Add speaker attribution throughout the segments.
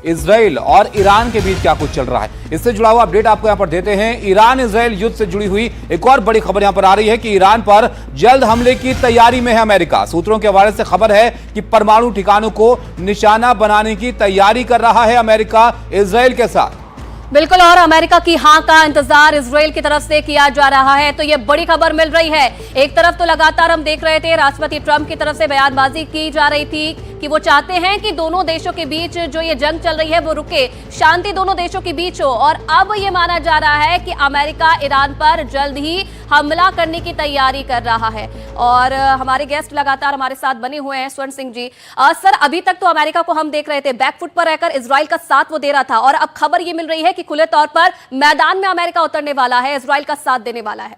Speaker 1: Israel और Iran के बीच क्या कुछ चल रहा है, इससे जुड़ा हुआ अपडेट आपको यहां पर देते हैं। ईरान इजराइल युद्ध से जुड़ी हुई एक और बड़ी खबर यहां पर आ रही है कि ईरान पर जल्द हमले की तैयारी में है अमेरिका। सूत्रों के हवाले से खबर है कि परमाणु ठिकानों को निशाना बनाने की तैयारी कर रहा है अमेरिका इजराइल के साथ।
Speaker 2: बिल्कुल, और अमेरिका की हां का इंतजार इजराइल की तरफ से किया जा रहा है। तो ये बड़ी खबर मिल रही है। एक तरफ तो लगातार हम देख रहे थे राष्ट्रपति ट्रंप की तरफ से बयानबाजी की जा रही थी कि वो चाहते हैं कि दोनों देशों के बीच जो ये जंग चल रही है वो रुके, शांति दोनों देशों के बीच हो। और अब ये माना जा रहा है कि अमेरिका ईरान पर जल्द ही हमला करने की तैयारी कर रहा है। और हमारे गेस्ट लगातार हमारे साथ बने हुए हैं। स्वर्ण सिंह जी, सर, अभी तक तो अमेरिका को हम देख रहे थे बैकफुट पर रहकर इजराइल का साथ वो दे रहा था, और अब खबर ये मिल रही है कि खुले तौर पर मैदान में अमेरिका उतरने वाला है, इजराइल का साथ देने वाला है।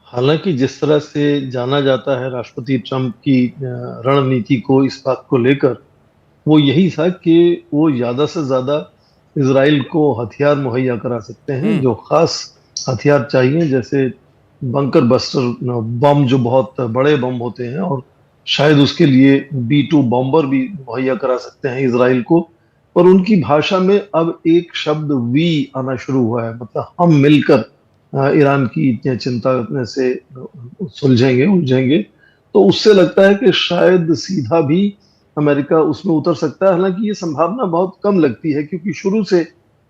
Speaker 3: हालांकि जिस तरह से जाना जाता है राष्ट्रपति ट्रंप की रणनीति को इस बात को लेकर, वो यही था कि वो ज्यादा से ज्यादा इजराइल को हथियार मुहैया करा सकते हैं, जो खास हथियार चाहिए, जैसे बंकर बस्टर बम, जो बहुत बड़े बम होते हैं, और शायद उसके लिए B-2 बॉम्बर भी मुहैया करा सकते हैं इजराइल को। पर उनकी भाषा में अब एक शब्द वी आना शुरू हुआ है, मतलब हम मिलकर ईरान की चिंता से उलझेंगे। तो उससे लगता है कि शायद सीधा भी अमेरिका उसमें उतर सकता है। हालांकि ये संभावना बहुत कम लगती है, क्योंकि शुरू से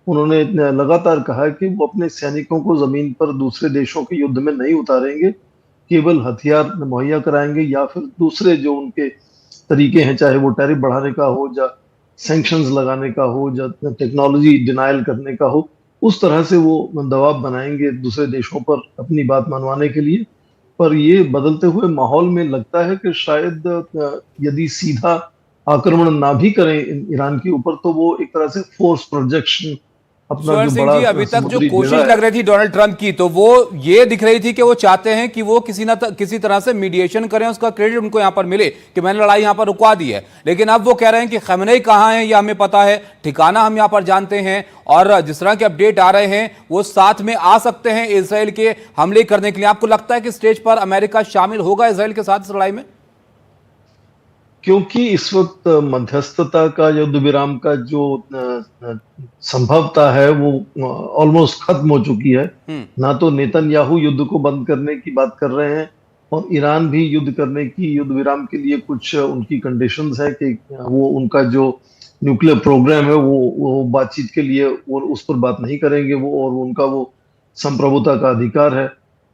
Speaker 3: उन्होंने लगातार कहा है कि वो अपने सैनिकों को जमीन पर दूसरे देशों के युद्ध में नहीं उतारेंगे, केवल हथियार मुहैया कराएंगे या फिर दूसरे जो उनके तरीके हैं, चाहे वो टैरिफ बढ़ाने का हो या सैंक्शंस लगाने का हो या टेक्नोलॉजी डिनायल करने का हो, उस तरह से वो दबाव बनाएंगे दूसरे देशों पर अपनी बात मनवाने के लिए। पर ये बदलते हुए माहौल में लगता है कि शायद यदि सीधा आक्रमण ना भी करें ईरान के ऊपर, तो वो एक तरह से फोर्स प्रोजेक्शन अपना
Speaker 1: स्वर्ण
Speaker 3: जो
Speaker 1: सिंह
Speaker 3: बड़ा
Speaker 1: जी, अभी तक जो
Speaker 3: समुद्री
Speaker 1: कोशिश
Speaker 3: घेरा
Speaker 1: लग रही थी डोनाल्ड ट्रंप की, तो वो ये दिख रही थी कि वो चाहते हैं कि वो किसी तरह से मीडिएशन करें, उसका क्रेडिट उनको यहां पर मिले कि मैंने लड़ाई यहां पर रुकवा दी है। लेकिन अब वो कह रहे हैं कि खमेनेई कहां है ये हमें पता है, ठिकाना हम यहां पर जानते हैं, और जिस तरह के अपडेट आ रहे हैं वो साथ में आ सकते हैं इसराइल के हमले करने के लिए। आपको लगता है कि स्टेज पर अमेरिका शामिल होगा इसराइल के साथ इस लड़ाई में?
Speaker 3: क्योंकि इस वक्त मध्यस्थता का, युद्ध विराम का जो संभवता है वो ऑलमोस्ट खत्म हो चुकी है। ना तो नेतन्याहू युद्ध को बंद करने की बात कर रहे हैं, और ईरान भी युद्ध करने की, युद्ध विराम के लिए कुछ उनकी कंडीशंस है कि वो उनका जो न्यूक्लियर प्रोग्राम है वो बातचीत के लिए वो उस पर बात नहीं करेंगे वो, और उनका वो संप्रभुता का अधिकार है।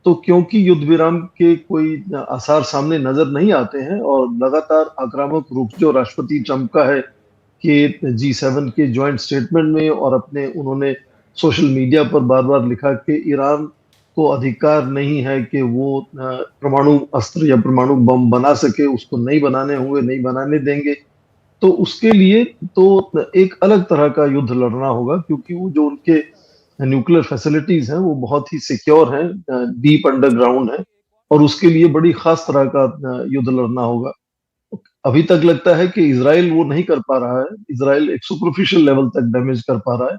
Speaker 3: तो क्योंकि युद्ध विराम के कोई आसार सामने नजर नहीं आते हैं, और लगातार आक्रामक रुख जो राष्ट्रपति ट्रंप का है कि G7 के ज्वाइंट स्टेटमेंट में और अपने उन्होंने सोशल मीडिया पर बार बार लिखा कि ईरान को अधिकार नहीं है कि वो परमाणु अस्त्र या परमाणु बम बना सके, उसको नहीं बनाने होंगे, नहीं बनाने देंगे। तो उसके लिए तो एक अलग तरह का युद्ध लड़ना होगा, क्योंकि वो जो उनके न्यूक्लियर फैसिलिटीज हैं वो बहुत ही सिक्योर हैं, डीप अंडरग्राउंड है, और उसके लिए बड़ी खास तरह का युद्ध लड़ना होगा। अभी तक लगता है कि इजराइल वो नहीं कर पा रहा है, इजराइल एक सुपरफिशियल लेवल तक डैमेज कर पा रहा है,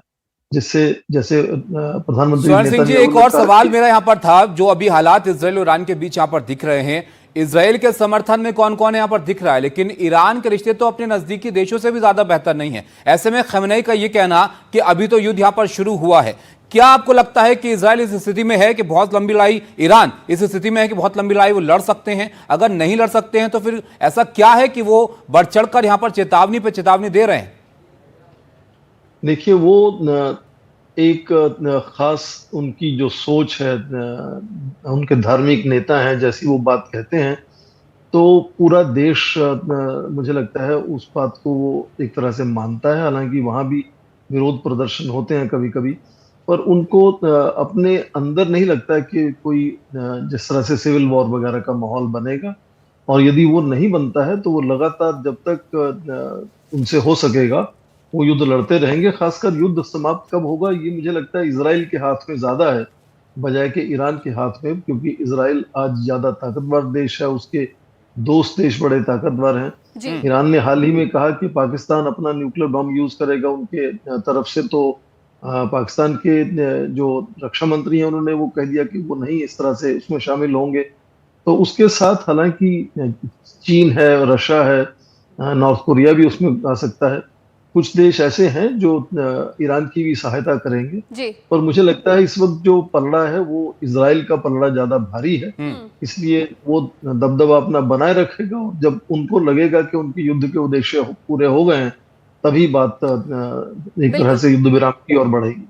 Speaker 3: जिससे जैसे प्रधानमंत्री
Speaker 1: स्वर्ण सिंह जी, एक और सवाल मेरा यहाँ पर था, जो अभी हालात इजराइल और ईरान के बीच यहाँ पर दिख रहे हैं, इजराइल के समर्थन में कौन कौन यहाँ पर दिख रहा है, लेकिन ईरान के रिश्ते तो अपने नजदीकी देशों से भी ज्यादा बेहतर नहीं है। ऐसे में खमेनेई का ये कहना कि अभी तो युद्ध यहाँ पर शुरू हुआ है, क्या आपको लगता है कि इजराइल इस स्थिति में है कि बहुत लंबी लड़ाई, ईरान इस स्थिति में है कि बहुत लंबी लड़ाई वो लड़ सकते हैं? अगर नहीं लड़ सकते हैं तो फिर ऐसा क्या है कि वो बढ़ चढ़कर यहाँ पर चेतावनी पे चेतावनी दे रहे हैं?
Speaker 3: देखिए, वो एक खास उनकी जो सोच है, उनके धार्मिक नेता हैं, जैसी वो बात कहते हैं, तो पूरा देश मुझे लगता है उस बात को वो एक तरह से मानता है। हालांकि वहां भी विरोध प्रदर्शन होते हैं कभी कभी, पर उनको अपने अंदर नहीं लगता कि कोई जिस तरह से सिविल वॉर वगैरह का माहौल बनेगा। और यदि वो नहीं बनता है तो वो लगातार जब तक उनसे हो सकेगा वो युद्ध लड़ते रहेंगे। खासकर युद्ध समाप्त कब होगा ये मुझे लगता है इजराइल के हाथ में ज्यादा है बजाय के ईरान के हाथ में, क्योंकि इजराइल आज ज्यादा ताकतवर देश है, उसके दोस्त देश बड़े ताकतवर हैं। ईरान ने हाल ही में कहा कि पाकिस्तान अपना न्यूक्लियर बम यूज करेगा उनके तरफ से, तो पाकिस्तान के जो रक्षा मंत्री हैं उन्होंने वो कह दिया कि वो नहीं इस तरह से उसमें शामिल होंगे। तो उसके साथ हालांकि चीन है, रशिया है, नॉर्थ कोरिया भी उसमें आ सकता है। कुछ देश ऐसे हैं जो ईरान की भी सहायता करेंगे।
Speaker 2: जी।
Speaker 3: पर मुझे लगता है इस वक्त जो पलड़ा है वो इजराइल का पलड़ा ज्यादा भारी है, इसलिए वो दबदबा अपना बनाए रखेगा। और जब उनको लगेगा कि उनके युद्ध के उद्देश्य पूरे हो गए हैं, तभी बात एक तरह
Speaker 2: बिल्कुल।
Speaker 3: से युद्ध विराम की ओर बढ़ेगी।